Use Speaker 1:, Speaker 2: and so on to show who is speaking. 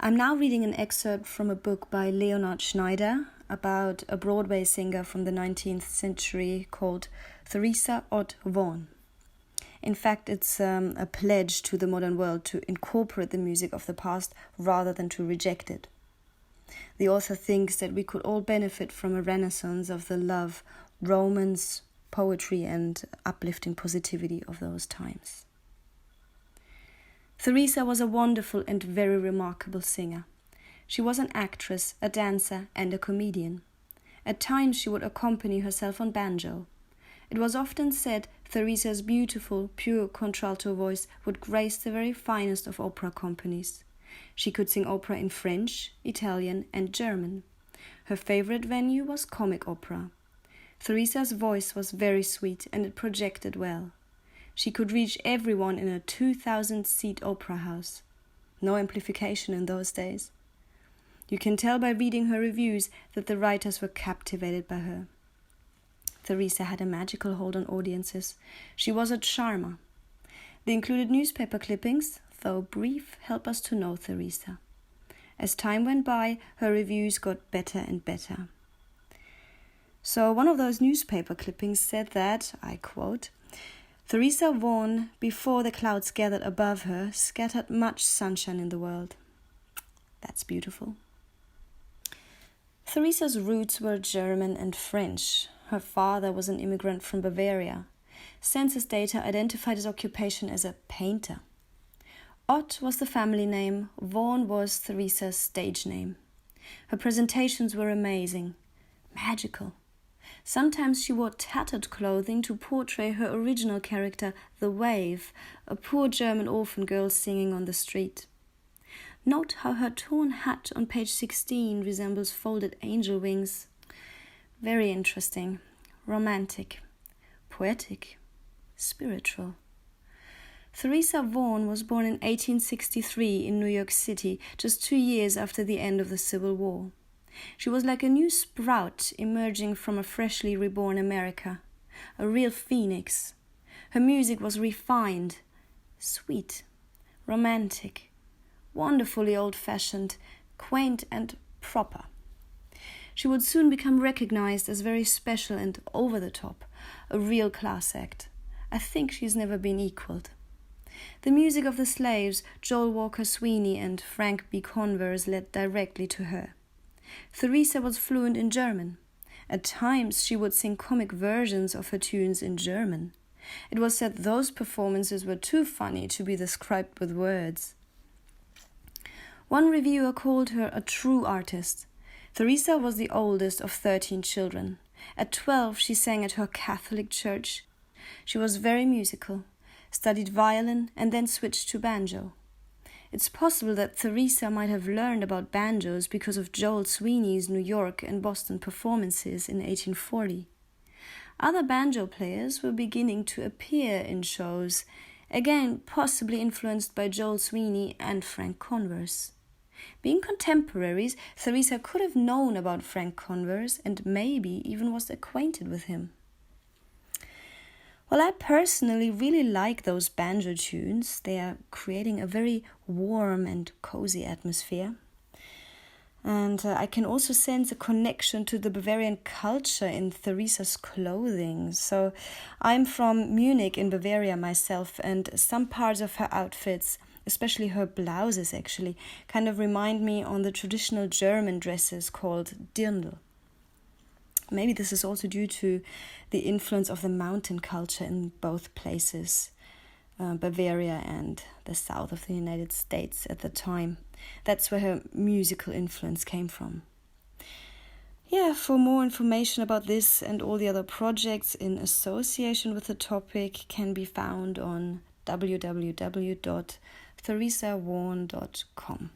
Speaker 1: I'm now reading an excerpt from a book by Leonard Schneider about a Broadway singer from the 19th century called Theresa Vaughn. In fact, it's a pledge to the modern world to incorporate the music of the past rather than to reject it. The author thinks that we could all benefit from a renaissance of the love, romance, poetry and uplifting positivity of those times. Theresa was a wonderful and very remarkable singer. She was an actress, a dancer, and a comedian. At times she would accompany herself on banjo. It was often said Theresa's beautiful, pure contralto voice would grace the very finest of opera companies. She could sing opera in French, Italian, and German. Her favorite venue was comic opera. Theresa's voice was very sweet and it projected well. She could reach everyone in a 2,000-seat opera house. No amplification in those days. You can tell by reading her reviews that the writers were captivated by her. Theresa had a magical hold on audiences. She was a charmer. The included newspaper clippings, though brief, help us to know Theresa. As time went by, her reviews got better and better. So one of those newspaper clippings said that, I quote, Theresa Vaughn, before the clouds gathered above her, scattered much sunshine in the world. That's beautiful. Theresa's roots were German and French. Her father was an immigrant from Bavaria. Census data identified his occupation as a painter. Ott was the family name, Vaughn was Theresa's stage name. Her presentations were amazing, magical. Sometimes she wore tattered clothing to portray her original character, the Wave, a poor German orphan girl singing on the street. Note how her torn hat on page 16 resembles folded angel wings. Very interesting, romantic, poetic, spiritual. Theresa Vaughn was born in 1863 in New York City, just 2 years after the end of the Civil War. She was like a new sprout emerging from a freshly reborn America, a real phoenix. Her music was refined, sweet, romantic, wonderfully old-fashioned, quaint and proper. She would soon become recognized as very special and over-the-top, a real class act. I think she's never been equaled. The music of the slaves, Joel Walker Sweeney and Frank B. Converse, led directly to her. Theresa was fluent in German. At times she would sing comic versions of her tunes in German. It was said those performances were too funny to be described with words. One reviewer called her a true artist. Theresa was the oldest of 13 children. At 12 she sang at her Catholic church. She was very musical, studied violin and then switched to banjo. It's possible that Theresa might have learned about banjos because of Joel Sweeney's New York and Boston performances in 1840. Other banjo players were beginning to appear in shows, again possibly influenced by Joel Sweeney and Frank Converse. Being contemporaries, Theresa could have known about Frank Converse and maybe even was acquainted with him. Well, I personally really like those banjo tunes. They are creating a very warm and cozy atmosphere. And I can also sense a connection to the Bavarian culture in Theresa's clothing. So I'm from Munich in Bavaria myself, and some parts of her outfits, especially her blouses actually, kind of remind me on the traditional German dresses called Dirndl. Maybe this is also due to the influence of the mountain culture in both places, Bavaria and the south of the United States at the time. That's where her musical influence came from. Yeah, for more information about this and all the other projects in association with the topic can be found on www.theresavaughn.com.